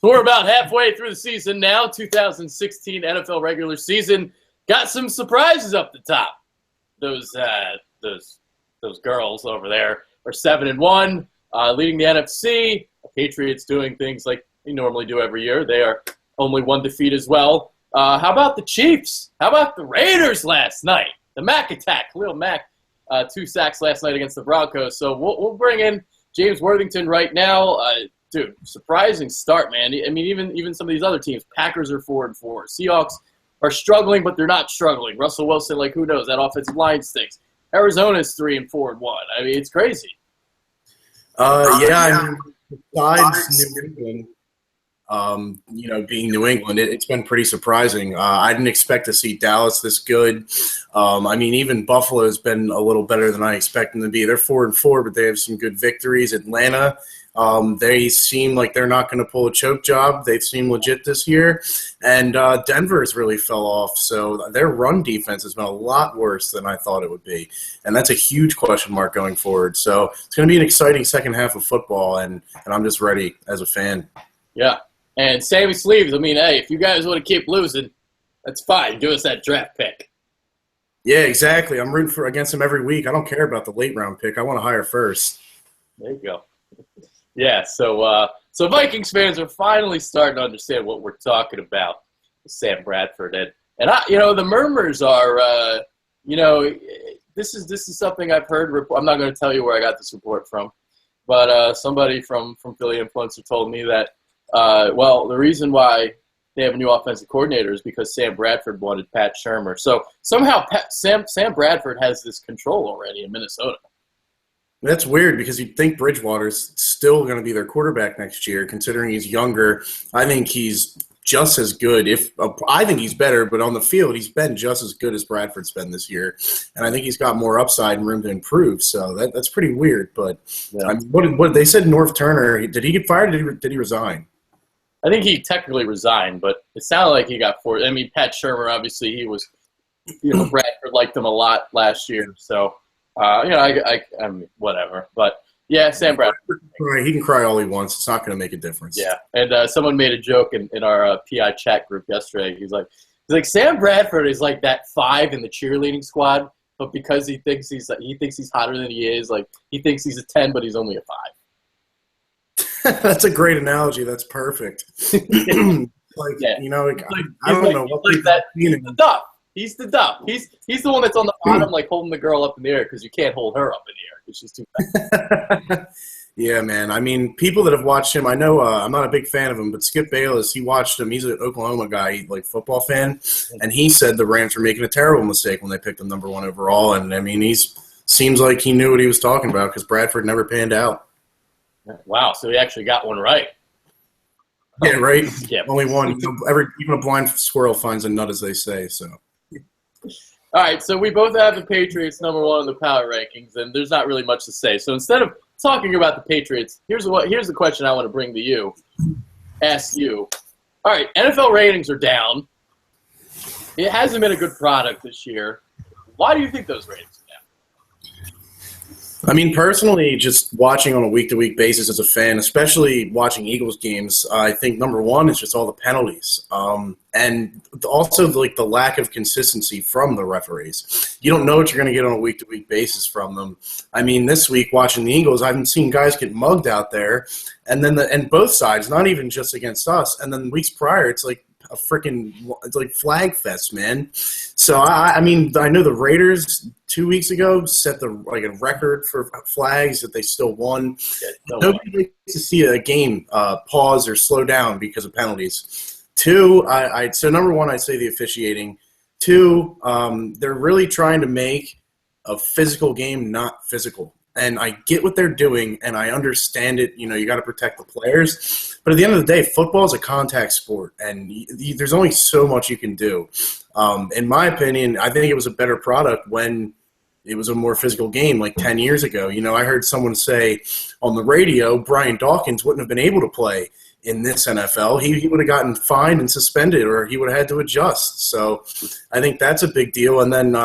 We're about halfway through the season now, 2016 NFL regular season. Got some surprises up the top. Those girls over there are 7-1, leading the NFC. The Patriots doing things like they normally do every year. They are only one defeat as well. How about the Chiefs? How about the Raiders last night? The Mack attack, Khalil Mack, 2 sacks last night against the Broncos. So we'll bring in James Worthington right now. Dude, surprising start, man. I mean, even some of these other teams, Packers are 4-4. Seahawks are struggling, but they're not struggling. Russell Wilson, like, who knows? That offensive line stinks. Arizona's 3-4-1. I mean, it's crazy. I mean, besides New England, being New England, it's been pretty surprising. I didn't expect to see Dallas this good. I mean, even Buffalo has been a little better than I expect them to be. They're 4-4, but they have some good victories. Atlanta, they seem like they're not going to pull a choke job. They seem legit this year. And Denver's really fell off. So their run defense has been a lot worse than I thought it would be. And that's a huge question mark going forward. So it's going to be an exciting second half of football, and I'm just ready as a fan. Yeah. And Sammy Sleeves, I mean, hey, if you guys want to keep losing, that's fine. Give us that draft pick. Yeah, exactly. I'm rooting against him every week. I don't care about the late round pick. I want to hire first. There you go. Yeah, so Vikings fans are finally starting to understand what we're talking about with Sam Bradford. And the murmurs are, this is something I've heard. I'm not going to tell you where I got this report from, but somebody from Philly Influencer told me that, the reason why they have a new offensive coordinator is because Sam Bradford wanted Pat Shurmur. So somehow Sam Bradford has this control already in Minnesota. That's weird because you'd think Bridgewater's still going to be their quarterback next year, considering he's younger. I think he's just as good. I think he's better, but on the field, he's been just as good as Bradford's been this year. And I think he's got more upside and room to improve. So that's pretty weird. But yeah. I mean, what they said, North Turner, did he get fired or did he resign? I think he technically resigned, but it sounded like he got forced. I mean, Pat Shurmur, obviously, he was, Bradford liked him a lot last year. So, I mean, whatever. But, yeah, Sam Bradford. He can cry all he wants. It's not going to make a difference. Yeah, and someone made a joke in our PI chat group yesterday. He's like, Sam Bradford is like that 5 in the cheerleading squad, but because he thinks he's hotter than he is, like he thinks he's a 10, but he's only a 5. That's a great analogy. That's perfect. I don't know what like that. He's the duff. He's the duff. He's the one that's on the bottom, like holding the girl up in the air because you can't hold her up in the air because she's too fat. Yeah, man. I mean, people that have watched him, I know I'm not a big fan of him, but Skip Bayless, he watched him. He's an Oklahoma guy, like football fan, and he said the Rams were making a terrible mistake when they picked him number 1 overall. And I mean, seems like he knew what he was talking about because Bradford never panned out. Wow, so he actually got one right. Yeah, right? Yeah. Only one. Even a blind squirrel finds a nut, as they say. So. All right, so we both have the Patriots number 1 in the power rankings, and there's not really much to say. So instead of talking about the Patriots, here's the question I want to bring to you, ask you. All right, NFL ratings are down. It hasn't been a good product this year. Why do you think those ratings are down? I mean, personally, just watching on a week-to-week basis as a fan, especially watching Eagles games, I think number 1 is just all the penalties. And also, like, the lack of consistency from the referees. You don't know what you're going to get on a week-to-week basis from them. I mean, this week, watching the Eagles, I've seen guys get mugged out there, and then and both sides, not even just against us. And then weeks prior, it's like it's like flag fest, man. So I mean, I know the Raiders 2 weeks ago set a record for flags that they still won. Nobody likes to see a game pause or slow down because of penalties. 2, so number 1, I'd say the officiating. 2, they're really trying to make a physical game not physical. And I get what they're doing, and I understand it. You got to protect the players. But at the end of the day, football is a contact sport, and there's only so much you can do. In my opinion, I think it was a better product when it was a more physical game, like 10 years ago. I heard someone say on the radio, Brian Dawkins wouldn't have been able to play in this NFL. He would have gotten fined and suspended, or he would have had to adjust. So I think that's a big deal. And then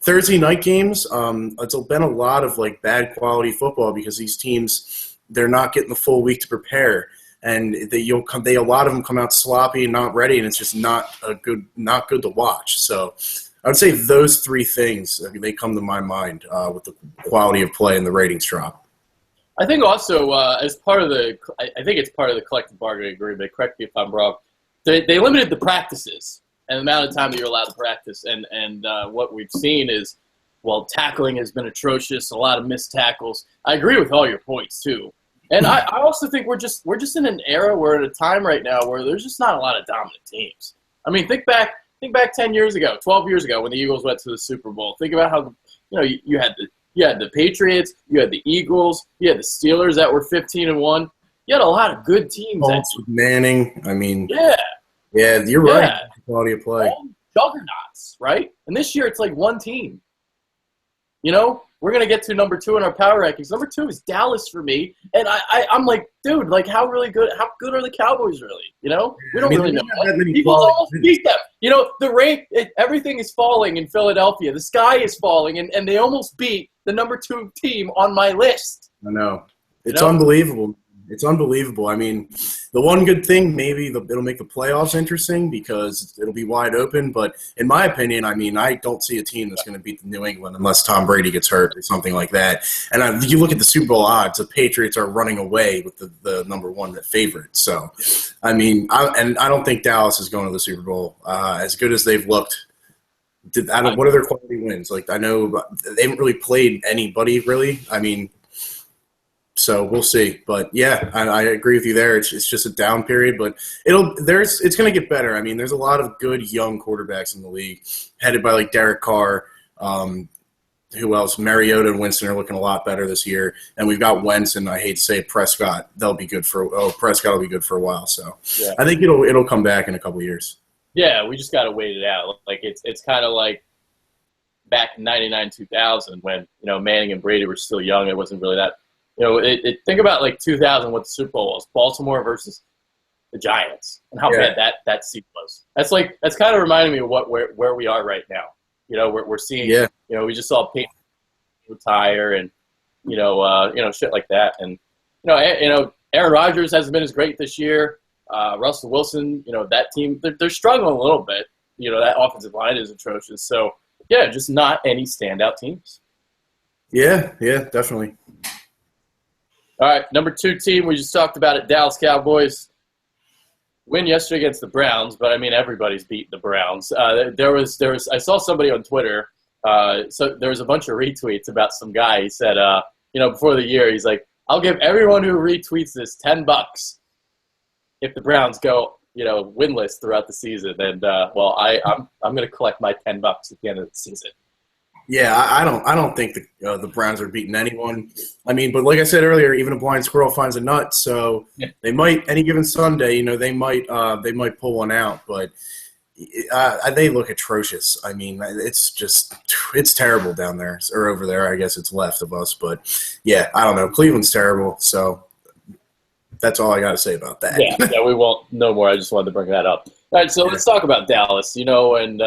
Thursday night games, it's been a lot of bad quality football because these teams, they're not getting the full week to prepare. and a lot of them come out sloppy and not ready, and it's just not good to watch. So I would say those three things, they come to my mind with the quality of play and the ratings drop. I think also as part of I think it's part of the collective bargaining agreement. Correct me if I'm wrong. They limited the practices and the amount of time that you're allowed to practice, and what we've seen is, well, tackling has been atrocious, a lot of missed tackles. I agree with all your points too, and I also think we're just in an era, we're at a time right now where there's just not a lot of dominant teams. I mean, think back 10 years ago, 12 years ago when the Eagles went to the Super Bowl. Think about how you had the Patriots, you had the Eagles, you had the Steelers that were 15-1. You had a lot of good teams. Colts with Manning. I mean, yeah, you're right. Quality of play. All juggernauts, right? And this year it's like one team. We're going to get to number 2 in our power rankings. Number 2 is Dallas for me. And I'm like, dude, like how good are the Cowboys really? We don't really know. People almost beat them. Everything is falling in Philadelphia. The sky is falling, and they almost beat the number 2 team on my list. I know. It's unbelievable. It's unbelievable. I mean, the one good thing, maybe it'll make the playoffs interesting because it'll be wide open. But in my opinion, I mean, I don't see a team that's going to beat the New England unless Tom Brady gets hurt or something like that. And you look at the Super Bowl odds, the Patriots are running away with the number 1 favorite. So, I mean, I don't think Dallas is going to the Super Bowl as good as they've looked. What are their quality wins? Like, I know they haven't really played anybody, really. I mean, so we'll see. But, yeah, I agree with you there. It's just a down period, but it's going to get better. I mean, there's a lot of good young quarterbacks in the league, headed by, like, Derek Carr. Who else? Mariota and Winston are looking a lot better this year. And we've got Wentz and, I hate to say it, Prescott. Prescott will be good for a while. So yeah. I think it'll come back in a couple of years. Yeah, we just got to wait it out. Like it's kind of like back in 99, 2000 when, Manning and Brady were still young. It wasn't really that – think about like 2000, what the Super Bowl was, Baltimore versus the Giants, and how bad that seat was. That's kind of reminding me of where we are right now. We're seeing, we just saw Peyton retire, and shit like that, and Aaron Rodgers hasn't been as great this year. Russell Wilson, that team, they're struggling a little bit. That offensive line is atrocious. So yeah, just not any standout teams. Yeah, definitely. All right, number 2 team, we just talked about it, Dallas Cowboys. Win yesterday against the Browns, but I mean everybody's beating the Browns. There was I saw somebody on Twitter, so there was a bunch of retweets about some guy. He said, before the year, he's like, I'll give everyone who retweets this $10 if the Browns go, winless throughout the season. And I'm going to collect my $10 at the end of the season. Yeah, I don't think the Browns are beating anyone. I mean, but like I said earlier, even a blind squirrel finds a nut. So they might, any given Sunday, they might pull one out. But they look atrocious. I mean, it's terrible down there or over there. I guess it's left of us. But yeah, I don't know. Cleveland's terrible. So that's all I got to say about that. Yeah, we won't no more. I just wanted to bring that up. All right, so let's talk about Dallas. And.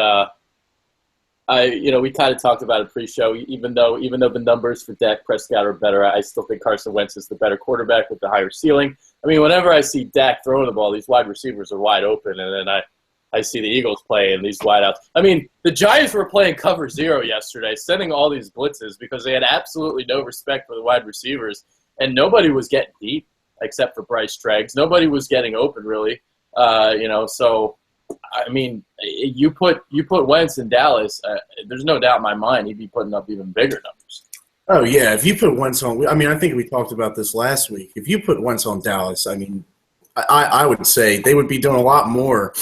We kind of talked about it pre-show. Even though the numbers for Dak Prescott are better, I still think Carson Wentz is the better quarterback with the higher ceiling. I mean, whenever I see Dak throwing the ball, these wide receivers are wide open, and then I see the Eagles playing these wideouts. I mean, the Giants were playing cover 0 yesterday, sending all these blitzes because they had absolutely no respect for the wide receivers, and nobody was getting deep except for Bryce Treggs. Nobody was getting open really. So. I mean, you put Wentz in Dallas, there's no doubt in my mind he'd be putting up even bigger numbers. Oh, yeah. If you put Wentz on – I mean, I think we talked about this last week. If you put Wentz on Dallas, I mean, I would say they would be doing a lot more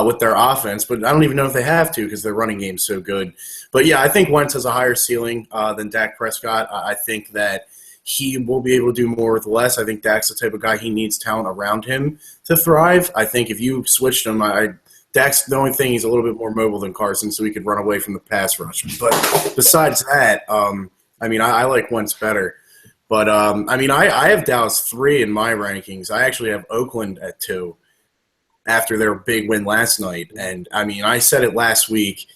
with their offense, but I don't even know if they have to because their running game's so good. But, yeah, I think Wentz has a higher ceiling than Dak Prescott. I think that he will be able to do more with less. I think Dak's the type of guy he needs talent around him to thrive. I think if you switched him, Dak's the only thing, he's a little bit more mobile than Carson, so he could run away from the pass rush. But besides that, I mean, I like Wentz better. But, I mean, I have Dallas 3 in my rankings. I actually have Oakland at 2 after their big win last night. And, I mean, I said it last week.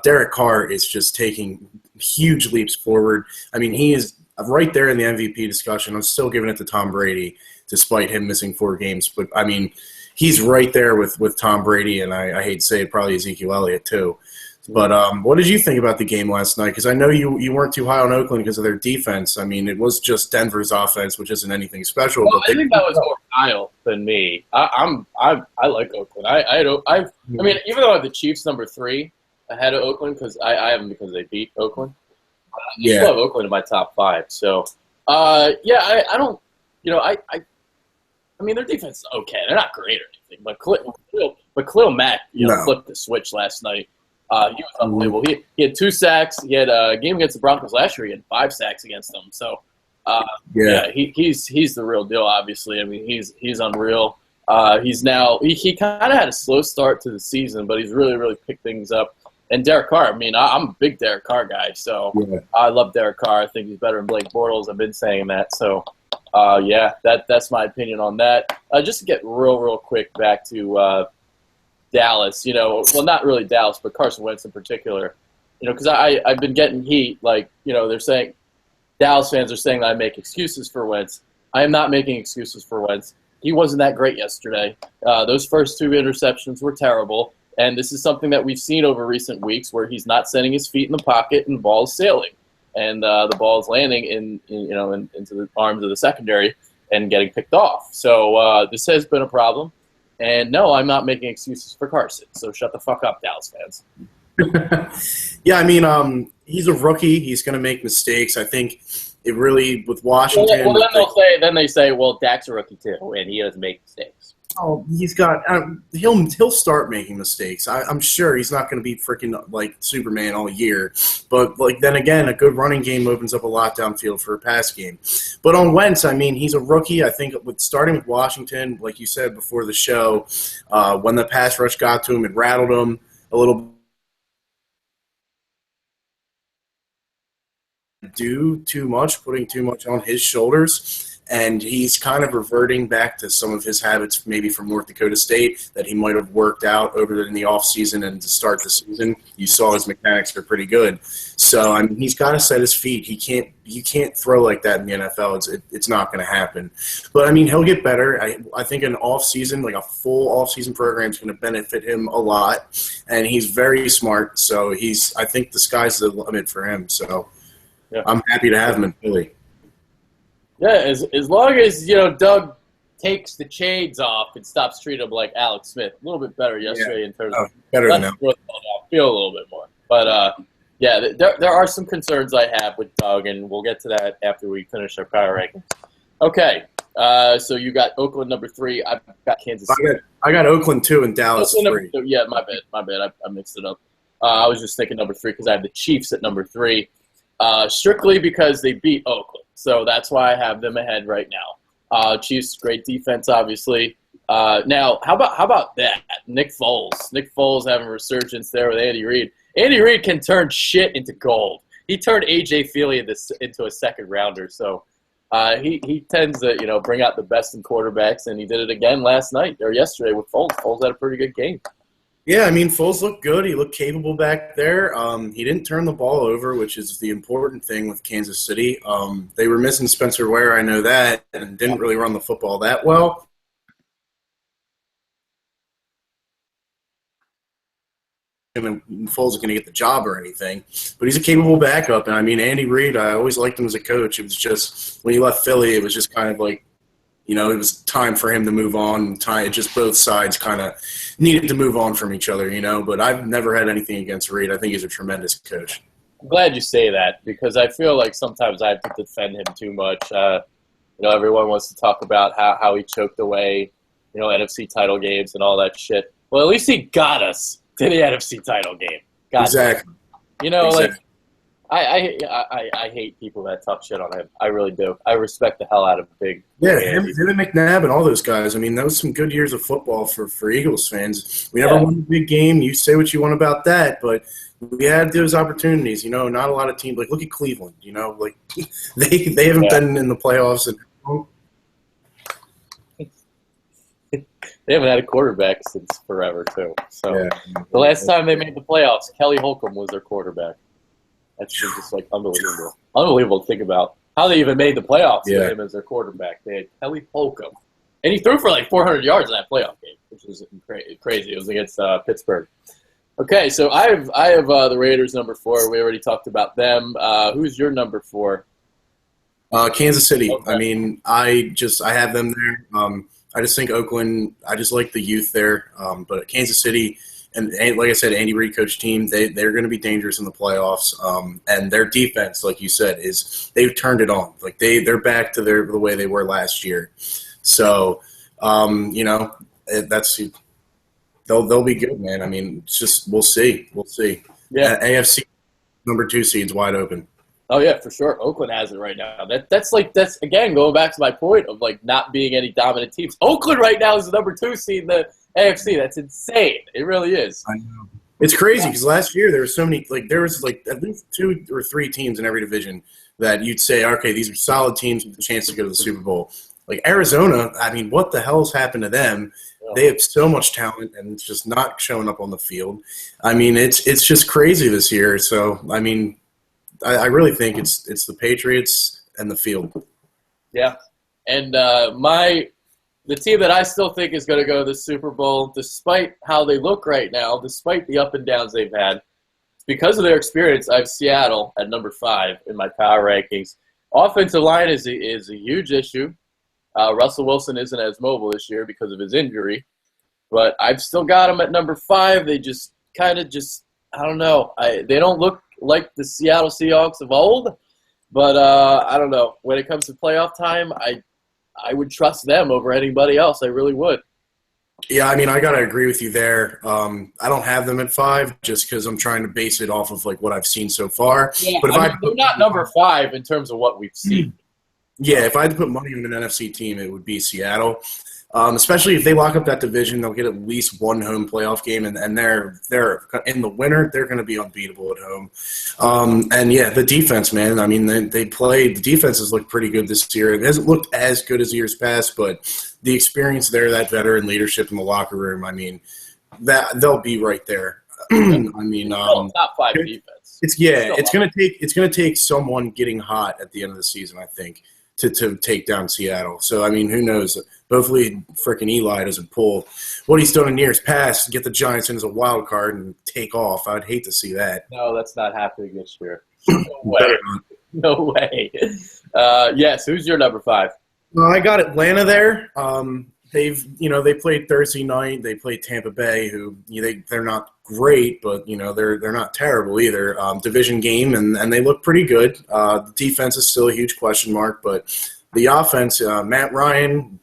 Derek Carr is just taking huge leaps forward. I mean, he is right there in the MVP discussion. I'm still giving it to Tom Brady despite him missing 4 games. But, I mean, he's right there with Tom Brady, and I hate to say it, probably Ezekiel Elliott too. But what did you think about the game last night? Because I know you weren't too high on Oakland because of their defense. I mean, it was just Denver's offense, which isn't anything special. Well, but I think that was more Kyle than me. I like Oakland. I mean, even though I have the Chiefs number 3 ahead of Oakland because I have them because they beat Oakland. I still have Oakland in my top 5. So, I don't. I mean, their defense is okay. They're not great or anything, but Khalil Mack, flipped the switch last night. He was unbelievable. He had 2 sacks. He had a game against the Broncos last year. He had 5 sacks against them. So, he's the real deal. Obviously, I mean, he's unreal. He kind of had a slow start to the season, but he's really picked things up. And Derek Carr, I mean, I'm a big Derek Carr guy, so I love Derek Carr. I think he's better than Blake Bortles. I've been saying that. So, that's my opinion on that. Just to get real quick back to Dallas, well, not really Dallas, but Carson Wentz in particular, because I've been getting heat, like, they're saying, Dallas fans are saying that I make excuses for Wentz. I am not making excuses for Wentz. He wasn't that great yesterday. Those first 2 interceptions were terrible, and this is something that we've seen over recent weeks where he's not setting his feet in the pocket and the ball is sailing, and the ball is landing into the arms of the secondary and getting picked off. So this has been a problem. And no, I'm not making excuses for Carson. So shut the fuck up, Dallas fans. Yeah, I mean, he's a rookie. He's going to make mistakes. I think it really with Washington. Well, then they say, well, Dak's a rookie too, and he doesn't make mistakes. Oh, he's got. He'll start making mistakes. I'm sure he's not going to be freaking like Superman all year. But like then again, a good running game opens up a lot downfield for a pass game. But on Wentz, I mean, he's a rookie. I think starting with Washington, like you said before the show, when the pass rush got to him, it rattled him a little. Do too much, putting too much on his shoulders. And he's kind of reverting back to some of his habits maybe from North Dakota State that he might have worked out over in the offseason and to start the season. You saw his mechanics are pretty good. So, I mean, he's got to set his feet. You can't throw like that in the NFL. It's not going to happen. But, I mean, he'll get better. I think an offseason, like a full offseason program is going to benefit him a lot. And he's very smart. So, I think the sky's the limit for him. So, I'm happy to have him in Philly. Yeah, as long as, Doug takes the chains off and stops treating him like Alex Smith. A little bit better yesterday in terms of better than that. Feel a little bit more. But, there are some concerns I have with Doug, and we'll get to that after we finish our power rankings. Okay, so you got Oakland number 3. I've got Kansas City. I got Oakland 2 and Dallas 3. Yeah, my bad. I mixed it up. I was just thinking number 3 because I have the Chiefs at number 3. Strictly because they beat Oakland. So that's why I have them ahead right now. Chiefs, great defense, obviously. Now, how about that? Nick Foles having a resurgence there with Andy Reid. Andy Reid can turn shit into gold. He turned A.J. Feely into a second rounder. So he tends to bring out the best in quarterbacks, and he did it again last night or yesterday with Foles. Foles had a pretty good game. Yeah, I mean, Foles looked good. He looked capable back there. He didn't turn the ball over, which is the important thing with Kansas City. They were missing Spencer Ware, I know that, and didn't really run the football that well. And Foles is going to get the job or anything, but he's a capable backup. And I mean, Andy Reid, I always liked him as a coach. It was just when he left Philly, it was just kind of like, it was time for him to move on. Just both sides kind of needed to move on from each other, But I've never had anything against Reid. I think he's a tremendous coach. I'm glad you say that because I feel like sometimes I have to defend him too much. Everyone wants to talk about how he choked away, NFC title games and all that shit. Well, at least he got us to the NFC title game. Exactly. Exactly. I hate people that talk shit on him. I really do. I respect the hell out of Big. Yeah, him and McNabb and all those guys. I mean, that was some good years of football for Eagles fans. We never won a big game. You say what you want about that, but we had those opportunities. Not a lot of teams. Like, look at Cleveland. Like they haven't been in the playoffs. They haven't had a quarterback since forever, too. So the last time they made the playoffs, Kelly Holcomb was their quarterback. That's just like unbelievable. Unbelievable to think about. how they even made the playoffs with Yeah. him as their quarterback. They had Kelly Holcomb. And he threw for like 400 yards in that playoff game, which was crazy. It was against Pittsburgh. Okay, so I have the Raiders number 4. We already talked about them. Who's your number 4? Kansas City. Okay. I mean, I have them there. I just think Oakland. I just like the youth there. But Kansas City, and like I said, Andy Reid coach team. They're going to be dangerous in the playoffs. And their defense, like you said, they've turned it on. Like they're back to the way they were last year. So they'll be good, man. I mean, it's just we'll see. Yeah. AFC number 2 seed's wide open. Oh yeah, for sure. Oakland has it right now. That's again going back to my point of like not being any dominant teams. Oakland right now is the number 2 seed in the AFC. That's insane. It really is. I know. It's crazy because last year there were so many. Like there was like at least 2 or 3 teams in every division that you'd say, okay, these are solid teams with a chance to go to the Super Bowl. Like Arizona, I mean, what the hell's happened to them? They have so much talent, and it's just not showing up on the field. I mean, it's just crazy this year. So I mean. I really think it's the Patriots and the field. Yeah, and the team that I still think is going to go to the Super Bowl, despite how they look right now, despite the up and downs they've had, because of their experience. I have Seattle at number 5 in my power rankings. Offensive line is a huge issue. Russell Wilson isn't as mobile this year because of his injury, but I've still got them at number 5. They just kind of I don't know. They don't look like the Seattle Seahawks of old, but I don't know. When it comes to playoff time, I would trust them over anybody else. I really would. Yeah, I mean, I got to agree with you there. I don't have them at 5 just because I'm trying to base it off of like what I've seen so far. Yeah, but they're not number 5 in terms of what we've seen. Yeah, if I had to put money on an NFC team, it would be Seattle. Especially if they lock up that division, they'll get at least one home playoff game, and they're in the winter. They're going to be unbeatable at home. And yeah, the defense, man. I mean, the defense has looked pretty good this year. It hasn't looked as good as years past, but the experience there, that veteran leadership in the locker room. I mean, that they'll be right there. I mean, top 5 defense. It's gonna take someone getting hot at the end of the season, I think, to take down Seattle. So, I mean, who knows? Hopefully frickin' Eli doesn't pull what he's done in years past, get the Giants in as a wild card and take off. I would hate to see that. No, that's not happening this year. No way. No way. Yes, who's your number 5? I got Atlanta there. They played Thursday night. They played Tampa Bay, who they're not great, but they're not terrible either. Division game, and they look pretty good. The defense is still a huge question mark, but the offense, Matt Ryan,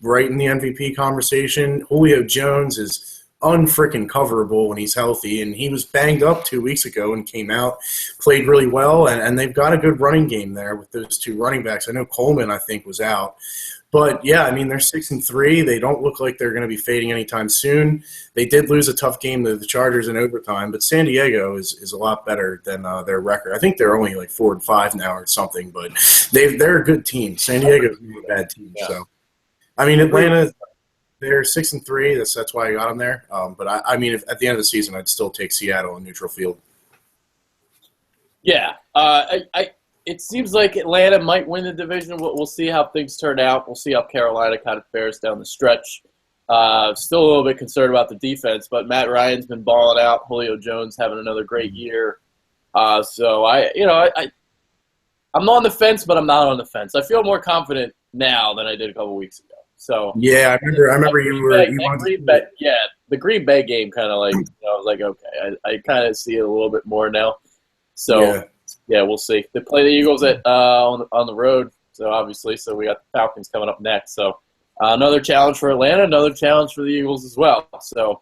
right in the MVP conversation. Julio Jones is unfreaking coverable when he's healthy, and he was banged up 2 weeks ago and came out, played really well, and they've got a good running game there with those 2 running backs. I know Coleman, I think, was out. But, yeah, I mean, they're 6-3. They don't look like they're going to be fading anytime soon. They did lose a tough game to the Chargers in overtime, but San Diego is a lot better than their record. I think they're only like 4-5 now or something, but they're a good team. San Diego's not a bad team. Yeah. So, I mean, Atlanta, they're 6-3. That's why I got them there. But, I mean, at the end of the season, I'd still take Seattle in neutral field. Yeah. It seems like Atlanta might win the division. We'll see how things turn out. We'll see how Carolina kind of fares down the stretch. Still a little bit concerned about the defense, but Matt Ryan's been balling out. Julio Jones having another great year. So I'm on the fence, but I'm not on the fence. I feel more confident now than I did a couple weeks ago. So yeah, I remember the Green Bay game kind of like I was like, okay, I kind of see it a little bit more now. So yeah, we'll see. They play the Eagles on the road, so obviously, so we got the Falcons coming up next. So another challenge for Atlanta, another challenge for the Eagles as well. So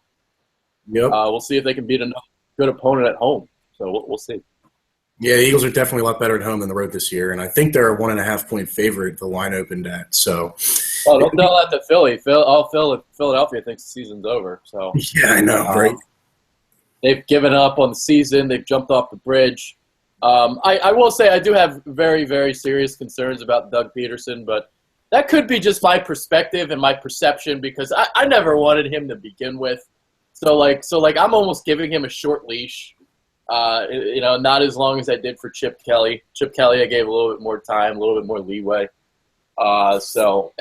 we'll see if they can beat another good opponent at home. So we'll see. Yeah, the Eagles are definitely a lot better at home than the road this year, and I think they're a 1.5-point favorite. The line opened at so. Well, don't tell that to Philly. Philadelphia thinks the season's over. So yeah, I know, right? They've given up on the season. They've jumped off the bridge. I will say I do have very, very serious concerns about Doug Peterson, but that could be just my perspective and my perception because I never wanted him to begin with. So I'm almost giving him a short leash. Not as long as I did for Chip Kelly. Chip Kelly, I gave a little bit more time, a little bit more leeway. Also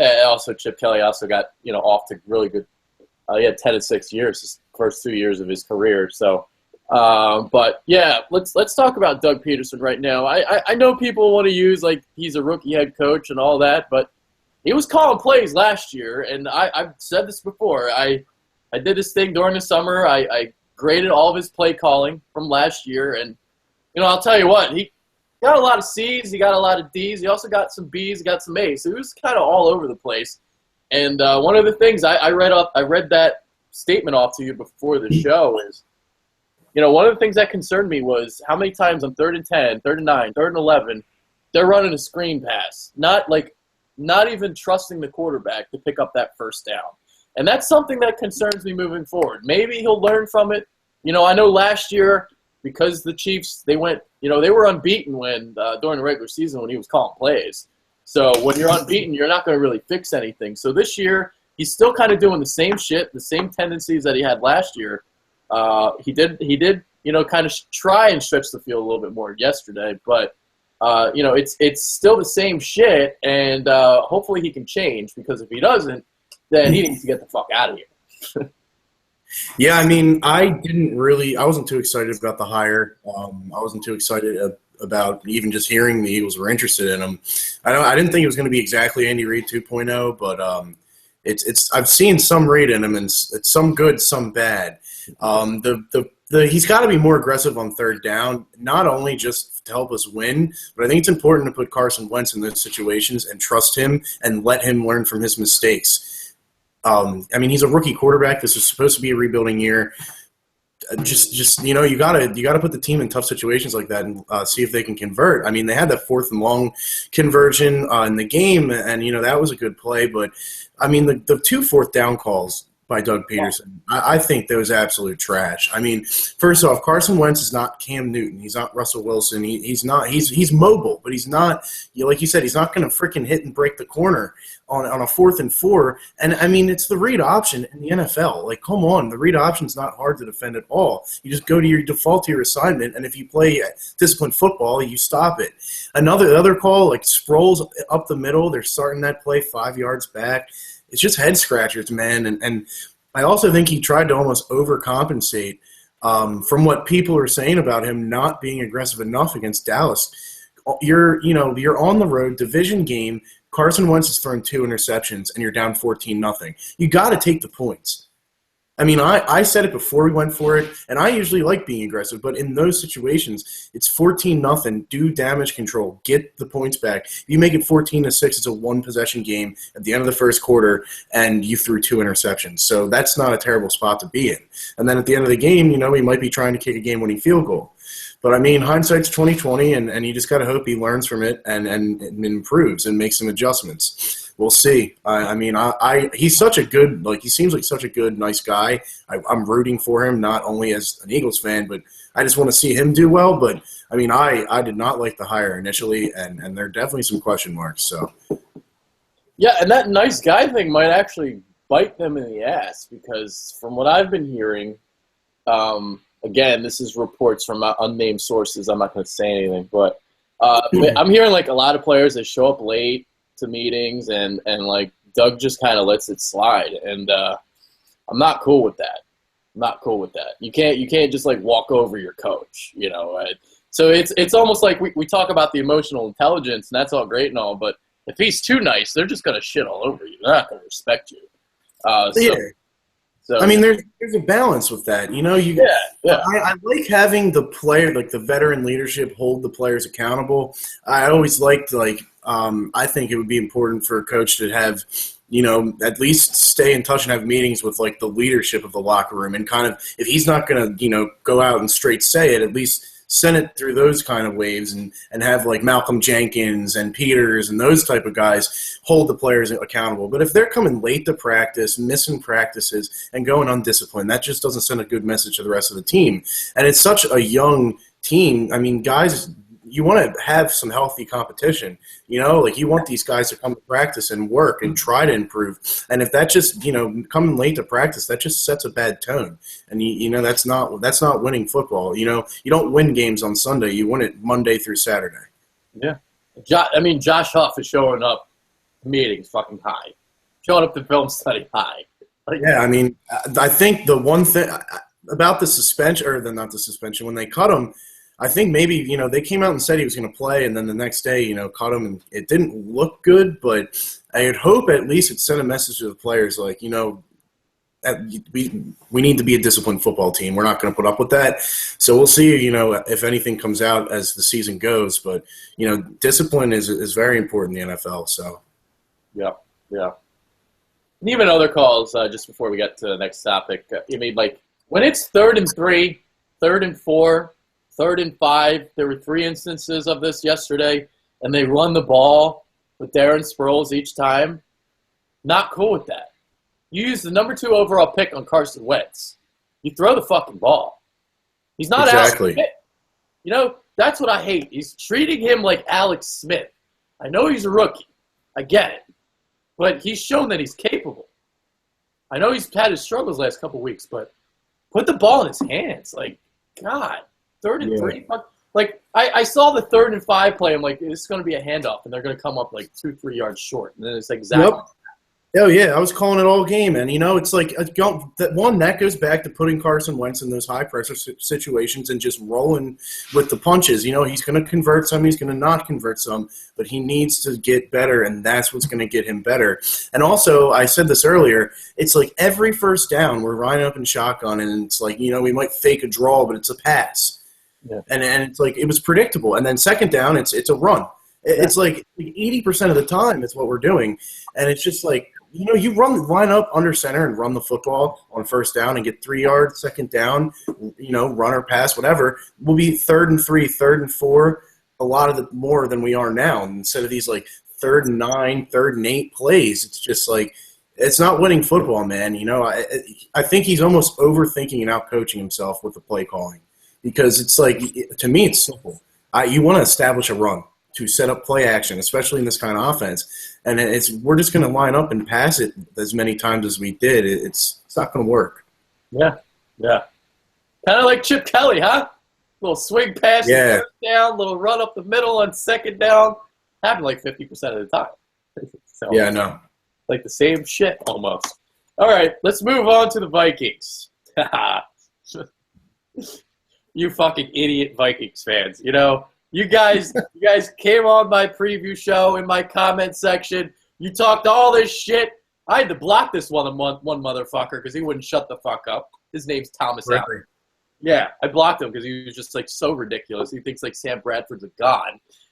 Chip Kelly also got off to really good. He had 10 and 6 years, his first 2 years of his career. So, but yeah, let's talk about Doug Peterson right now. I know people want to use like he's a rookie head coach and all that, but he was calling plays last year, and I've said this before. I did this thing during the summer. I graded all of his play calling from last year, and I'll tell you what, he got a lot of C's, he got a lot of D's, he also got some B's, he got some A's. So he was kind of all over the place. And one of the things I read that statement off to you before the show is, one of the things that concerned me was how many times on 3rd and 10, 3rd and 9, 3rd and 11, they're running a screen pass, not even trusting the quarterback to pick up that first down. And that's something that concerns me moving forward. Maybe he'll learn from it. I know last year, because the Chiefs, they were unbeaten when during the regular season when he was calling plays. So when you're unbeaten, you're not going to really fix anything. So this year, he's still kind of doing the same shit, the same tendencies that he had last year. He did, kind of try and stretch the field a little bit more yesterday. But, it's still the same shit, and hopefully he can change, because if he doesn't, then he needs to get the fuck out of here. Yeah, I mean, I wasn't too excited about the hire. I wasn't too excited about even just hearing the Eagles were interested in him. I didn't think it was going to be exactly Andy Reid 2.0, but I've seen some read in him, and it's some good, some bad. He's got to be more aggressive on 3rd down, not only just to help us win, but I think it's important to put Carson Wentz in those situations and trust him and let him learn from his mistakes. He's a rookie quarterback. This is supposed to be a rebuilding year. You gotta put the team in tough situations like that and see if they can convert. I mean, they had that 4th and long conversion in the game, and that was a good play. But I mean, the 2 4th down calls by Doug Peterson, I think that was absolute trash. I mean, first off, Carson Wentz is not Cam Newton. He's not Russell Wilson. He's mobile, but he's not, like you said, he's not going to freaking hit and break the corner on a 4th and 4. And, I mean, it's the read option in the NFL. Like, come on, the read option's not hard to defend at all. You just go to your default to your assignment, and if you play disciplined football, you stop it. The other call, like Sproles up the middle, they're starting that play 5 yards back. It's just head scratchers, man. And I also think he tried to almost overcompensate from what people are saying about him not being aggressive enough against Dallas. You're on the road, division game. Carson Wentz has thrown 2 interceptions, and you're down 14-0. You got to take the points. I mean, I said it before we went for it, and I usually like being aggressive, but in those situations, it's 14-0. Do damage control. Get the points back. If you make it 14-6, it's a one-possession game at the end of the first quarter, and you threw 2 interceptions. So that's not a terrible spot to be in. And then at the end of the game, he might be trying to kick a game-winning field goal. But, I mean, hindsight's 20/20, and you just got to hope he learns from it and improves and makes some adjustments. We'll see. He's such a good, he seems like such a good, nice guy. I'm rooting for him, not only as an Eagles fan, but I just want to see him do well. But, I mean, I did not like the hire initially, and there are definitely some question marks. So, yeah, and that nice guy thing might actually bite them in the ass, because from what I've been hearing, again, this is reports from unnamed sources. I'm not going to say anything, but I'm hearing a lot of players that show up late to meetings, and Doug just kind of lets it slide, and I'm not cool with that. You can't just walk over your coach, So it's almost like we talk about the emotional intelligence, and that's all great and all, but if he's too nice, they're just gonna shit all over you. They're not gonna respect you. So, I mean, there's a balance with that. I like having the player, the veteran leadership, hold the players accountable. I always liked, I think it would be important for a coach to have, at least stay in touch and have meetings with, the leadership of the locker room. And kind of, if he's not going to, go out and straight say it, at least send it through those kind of waves and have Malcolm Jenkins and Peters and those type of guys hold the players accountable. But if they're coming late to practice, missing practices, and going undisciplined, that just doesn't send a good message to the rest of the team. And it's such a young team. I mean, guys, you want to have some healthy competition. Like you want these guys to come to practice and work and try to improve. And if that just coming late to practice, that just sets a bad tone. And that's not winning football. You don't win games on Sunday. You win it Monday through Saturday. Yeah, Josh Huff is showing up to meetings fucking high, showing up to film study high. Yeah, I mean, I think the one thing about the suspension, not the suspension, when they cut him, I think maybe, they came out and said he was going to play, and then the next day, cut him, and it didn't look good, but I would hope at least it sent a message to the players like, we need to be a disciplined football team. We're not going to put up with that. So we'll see, if anything comes out as the season goes, but, discipline is very important in the NFL, so. Yeah. And even other calls, just before we get to the next topic, when it's 3rd and 3, 3rd and 4, 3rd and 5, there were 3 instances of this yesterday, and they run the ball with Darren Sproles each time. Not cool with that. You use the number 2 overall pick on Carson Wentz. You throw the fucking ball. He's not exactly. Alex Smith. That's what I hate. He's treating him like Alex Smith. I know he's a rookie. I get it. But he's shown that he's capable. I know he's had his struggles last couple weeks, but put the ball in his hands. God, 3rd and 3. I saw the 3rd and 5 play. I'm like, it's going to be a handoff, and they're going to come up 2-3 yards short. And then it's exactly. Yep. Oh, yeah, I was calling it all game. And, it's like that goes back to putting Carson Wentz in those high-pressure situations and just rolling with the punches. He's going to convert some, he's going to not convert some, but he needs to get better, and that's what's going to get him better. And also, I said this earlier, it's like every first down we're lining up in shotgun, and it's like, we might fake a draw, but it's a pass. Yeah. And it's like it was predictable. And then second down, it's a run. It's like 80% of the time it's what we're doing. And it's just like, you line up under center and run the football on first down and get 3 yards, second down, run or pass, whatever. We'll be 3rd and 3, 3rd and 4, a lot of more than we are now. And instead of these 3rd and 9, 3rd and 8 plays, it's just it's not winning football, man. I think he's almost overthinking and outcoaching himself with the play calling because it's to me, it's simple. You want to establish a run to set up play action, especially in this kind of offense. And we're just going to line up and pass it as many times as we did. It's not going to work. Yeah. Kind of like Chip Kelly, huh? Little swing pass, first down, little run up the middle on second down. Happened 50% of the time. So, yeah, I know. The same shit almost. All right, let's move on to the Vikings. You fucking idiot Vikings fans. You guys came on my preview show in my comment section. You talked all this shit. I had to block this one motherfucker because he wouldn't shut the fuck up. His name's Thomas Allen. Yeah, I blocked him because he was just so ridiculous. He thinks Sam Bradford's a god.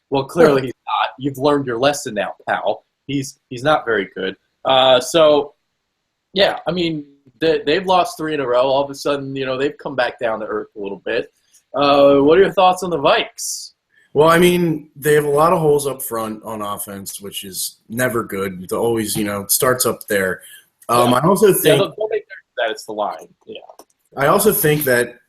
Well, clearly he's not. You've learned your lesson now, pal. He's not very good. Yeah, I mean, they've lost 3 in a row. All of a sudden, they've come back down to earth a little bit. What are your thoughts on the Vikes? Well, I mean, they have a lot of holes up front on offense, which is never good. It always, it starts up there. I also think that it's the line. Yeah. I also think that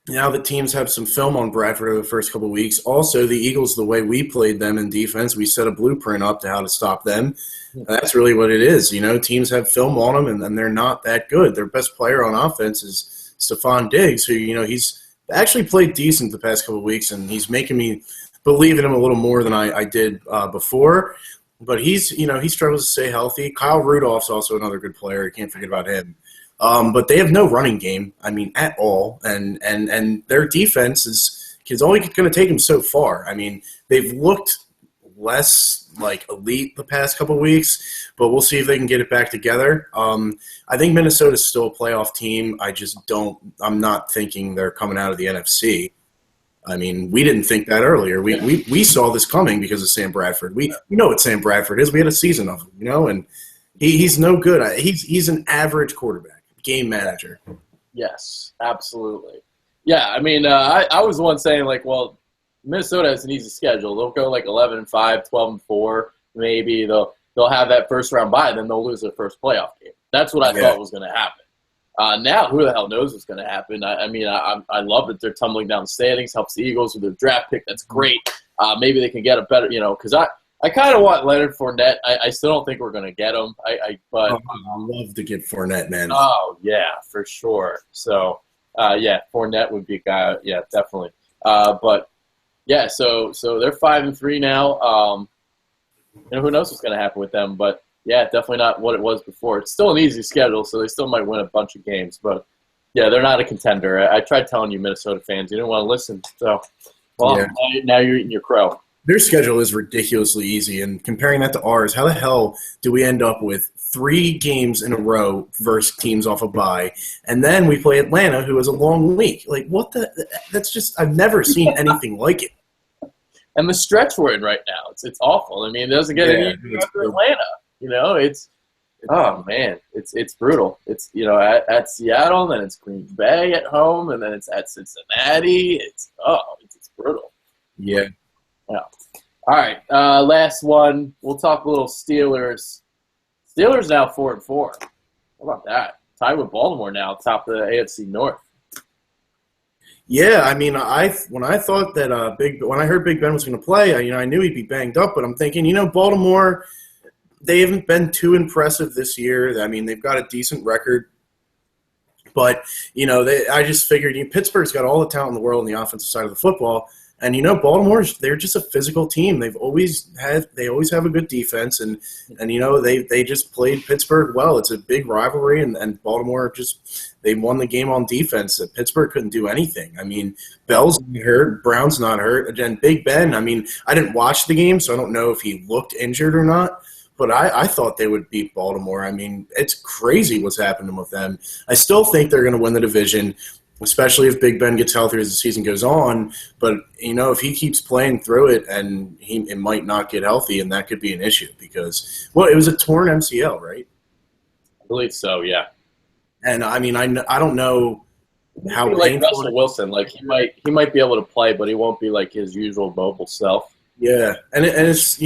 now that teams have some film on Bradford over the first couple of weeks, also the Eagles, the way we played them in defense, we set a blueprint up to how to stop them. And that's really what it is. Teams have film on them, and they're not that good. Their best player on offense is Stephon Diggs, who, he's actually played decent the past couple of weeks, and he's making me believe in him a little more than I did before. But he struggles to stay healthy. Kyle Rudolph's also another good player. You can't forget about him. But they have no running game, at all. And their defense is only going to take them so far. They've looked less elite the past couple of weeks, but we'll see if they can get it back together. I think Minnesota's still a playoff team. I'm not thinking they're coming out of the NFC. We didn't think that earlier. We saw this coming because of Sam Bradford. We know what Sam Bradford is. We had a season of him, and he's no good. He's an average quarterback, game manager. Yes, absolutely. Yeah, I was the one saying, Minnesota has an easy schedule. They'll go 11-5, 12-4, maybe. They'll have that first-round bye, and then they'll lose their first playoff game. That's what I thought was going to happen. Now, who the hell knows what's going to happen? I love that they're tumbling down the standings, helps the Eagles with their draft pick. That's great. maybe they can get a better, because I kind of want Leonard Fournette. I still don't think we're going to get him. But I'd love to get Fournette, man. Oh, yeah, for sure. So, Fournette would be a guy. Yeah, definitely. But, yeah, so they're 5-3 now. Who knows what's going to happen with them. But, yeah, definitely not what it was before. It's still an easy schedule, so they still might win a bunch of games. But, yeah, they're not a contender. I tried telling you Minnesota fans. You didn't want to listen. So, now you're eating your crow. Their schedule is ridiculously easy, and comparing that to ours, how the hell do we end up with 3 games in a row versus teams off a bye, and then we play Atlanta, who has a long week? Like, what the? That's just, I've never seen anything like it. And the stretch we're in right now, it's awful. I mean, it doesn't get any easier after Atlanta. Oh man, it's brutal. It's at Seattle, then it's Green Bay at home, and then it's at Cincinnati. It's brutal. Yeah. Yeah. All right. Last one. We'll talk a little Steelers. Steelers now 4-4. How about that? Tied with Baltimore now, top of the AFC North. Yeah, I mean, when I thought that when I heard Big Ben was going to play, I knew he'd be banged up, but I'm thinking, Baltimore, they haven't been too impressive this year. I mean, they've got a decent record. But, I just figured Pittsburgh's got all the talent in the world on the offensive side of the football. And they're just a physical team. They always have a good defense, and they just played Pittsburgh well. It's a big rivalry, and Baltimore they won the game on defense. Pittsburgh couldn't do anything. I mean, Bell's not hurt, Brown's not hurt, again, Big Ben. I mean, I didn't watch the game, so I don't know if he looked injured or not. But I thought they would beat Baltimore. I mean, it's crazy what's happening with them. I still think they're going to win the division, especially if Big Ben gets healthier as the season goes on. But, if he keeps playing through it, and it might not get healthy, and that could be an issue because, it was a torn MCL, right? I believe so, yeah. And, I mean, I don't know how painful. Like Russell Wilson, like he might be able to play, but he won't be like his usual mobile self. Yeah, and it's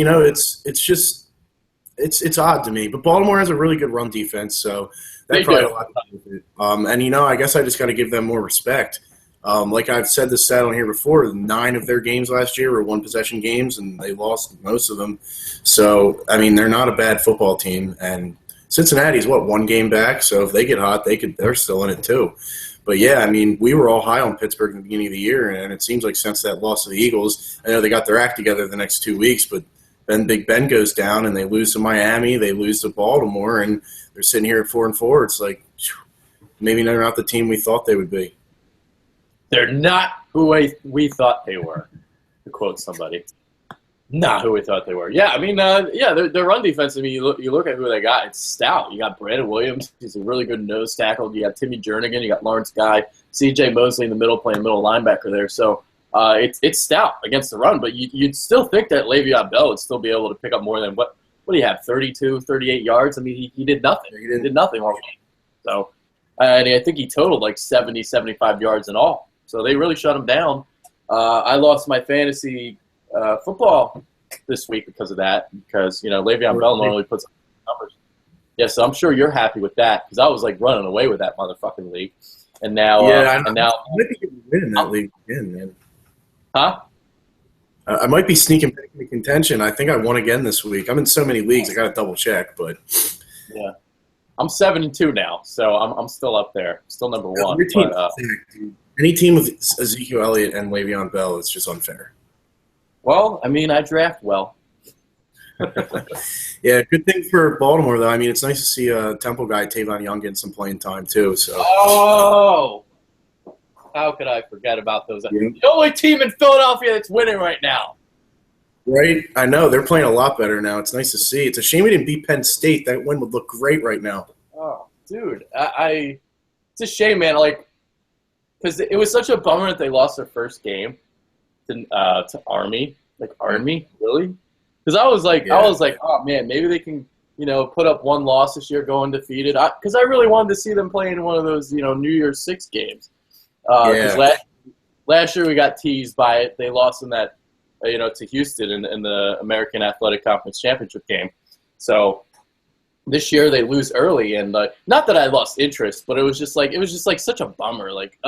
it's odd to me. But Baltimore has a really good run defense, so that probably a lot to do with it. And I guess I just got to give them more respect. Like I've said this stat on here before, 9 of their games last year were one-possession games, and they lost most of them. So, I mean, they're not a bad football team. And Cincinnati's, 1 game back? So if they get hot, they're still in it too. But, yeah, I mean, we were all high on Pittsburgh in the beginning of the year, and it seems like since that loss to the Eagles, I know they got their act together the next 2 weeks, but then Big Ben goes down, and they lose to Miami, they lose to Baltimore, and they're sitting here at 4-4. It's like, maybe they're not the team we thought they would be. They're not who we thought they were, to quote somebody. Not who we thought they were. Yeah, I mean, their run defense, I mean, you look at who they got, it's stout. You got Brandon Williams, he's a really good nose tackle. You got Timmy Jernigan, you got Lawrence Guy, C.J. Mosley in the middle playing middle linebacker there. So it's stout against the run, but you'd still think that Le'Veon Bell would still be able to pick up more than, what do you have, 32, 38 yards? I mean, he did nothing. He did nothing all game. So, and I think he totaled like 70, 75 yards in all. So they really shut him down. I lost my fantasy football this week because of that, because, Le'Veon Bell normally puts up numbers. Yeah, so I'm sure you're happy with that, because I was, like, running away with that motherfucking league. And now, I might be getting win in that league again, man. Huh? I might be sneaking back into contention. I think I won again this week. I'm in so many leagues, I got to double check, but yeah, I'm 7-2 now, so I'm still up there, still number one. Your team, any team with Ezekiel Elliott and Le'Veon Bell is just unfair. Well, I mean, I draft well. Yeah, good thing for Baltimore, though. I mean, it's nice to see a Temple guy, Tavon Young, getting some playing time, too. So. Oh! How could I forget about those? Yeah. The only team in Philadelphia that's winning right now. Right? I know. They're playing a lot better now. It's nice to see. It's a shame we didn't beat Penn State. That win would look great right now. Oh, dude. It's a shame, man. Like, because it was such a bummer that they lost their first game to Army. Like, Army? Really? Because I was like, oh, man, maybe they can, put up one loss this year, go undefeated. Because I really wanted to see them play in one of those, New Year's 6 games. Because last year we got teased by it. They lost in that, to Houston in the American Athletic Conference Championship game. So this year they lose early, and not that I lost interest, but it was just like such a bummer. Like,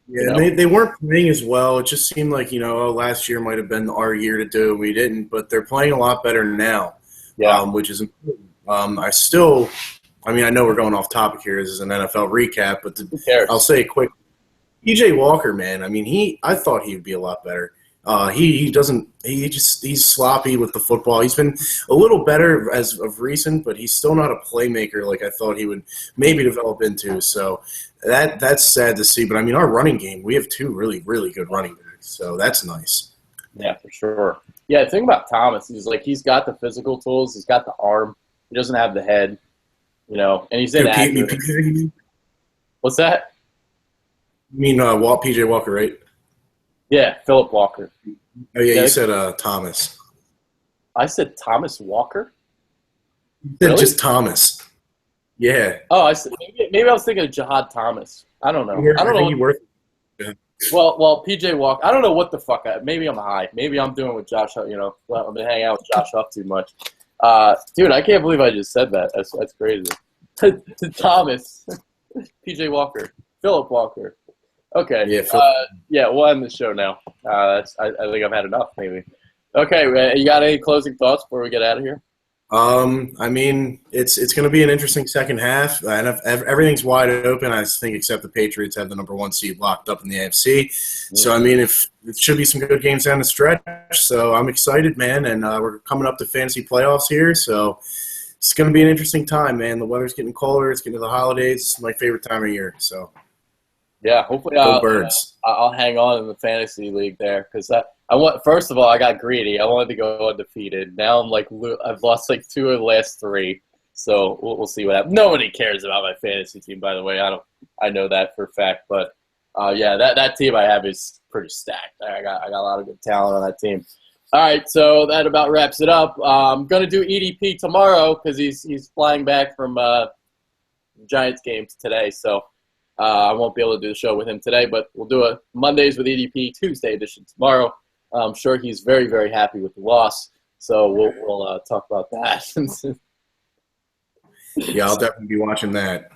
Yeah, and they weren't playing as well. It just seemed like, last year might have been our year to do it. We didn't, but they're playing a lot better now, which is important. I know we're going off topic here. This is an NFL recap, but I'll say quick. PJ Walker, man, I thought he would be a lot better. He's sloppy with the football. He's been a little better as of recent, but he's still not a playmaker like I thought he would maybe develop into. So that's sad to see. But our running game, we have two really, really good running backs. So that's nice. Yeah, for sure. Yeah, the thing about Thomas is he's got the physical tools, he's got the arm, he doesn't have the head, and he's inaccurate. What's that? You mean PJ Walker, right? Yeah, Philip Walker. Oh, yeah, you said Thomas. I said Thomas Walker? You said just Thomas. Yeah. Oh, I said maybe I was thinking of Jihad Thomas. I don't know. I don't know. Well, PJ Walker. I don't know what the fuck. Maybe I'm high. Maybe I'm doing with Josh. I've been hanging out with Josh Huff too much. Dude, I can't believe I just said that. That's crazy. Thomas, PJ Walker, Philip Walker. Okay. Yeah. We'll end the show now. I think I've had enough. Maybe. Okay. You got any closing thoughts before we get out of here? It's going to be an interesting second half, and everything's wide open. I think, except the Patriots have the number 1 seed locked up in the AFC. So if it should be some good games down the stretch. So I'm excited, man, and we're coming up to fantasy playoffs here. So it's going to be an interesting time, man. The weather's getting colder. It's getting to the holidays. It's my favorite time of year. So. Yeah, hopefully I'll hang on in the fantasy league there because first of all, I got greedy. I wanted to go undefeated. Now I'm I've lost 2 of the last 3. So we'll see what happens. Nobody cares about my fantasy team, by the way. I know that for a fact. But that team I have is pretty stacked. I got a lot of good talent on that team. All right, so that about wraps it up. I'm gonna do EDP tomorrow because he's flying back from Giants games today. So. I won't be able to do the show with him today, but we'll do a Mondays with EDP Tuesday edition tomorrow. I'm sure he's very, very happy with the loss, so we'll talk about that. Yeah, I'll definitely be watching that.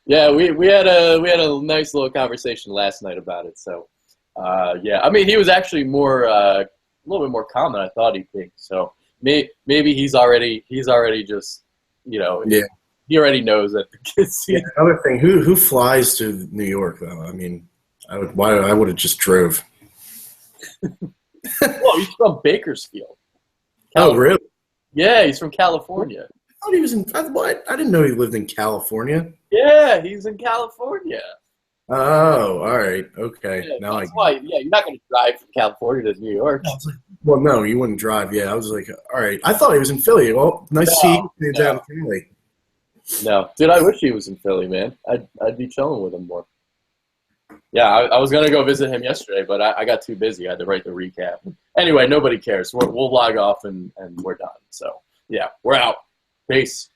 Yeah, we had a nice little conversation last night about it. So, he was actually a little bit more calm than I thought he'd be. So maybe he's already just Yeah. He already knows that the kids. Yeah, another thing, who flies to New York though? I would have just drove. Well, he's from Bakersfield. Oh, really? Yeah, he's from California. I thought he was in. What? I didn't know he lived in California. Yeah, he's in California. Oh, all right, okay. Yeah, now why. Yeah, you're not going to drive from California to New York. Well, no, you wouldn't drive. Yeah, I was like, all right. I thought he was in Philly. Well, nice to see you down in Philly. No, dude, I wish he was in Philly, man. I'd be chilling with him more. Yeah, I was going to go visit him yesterday, but I got too busy. I had to write the recap. Anyway, nobody cares. We'll log off and we're done. So, yeah, we're out. Peace.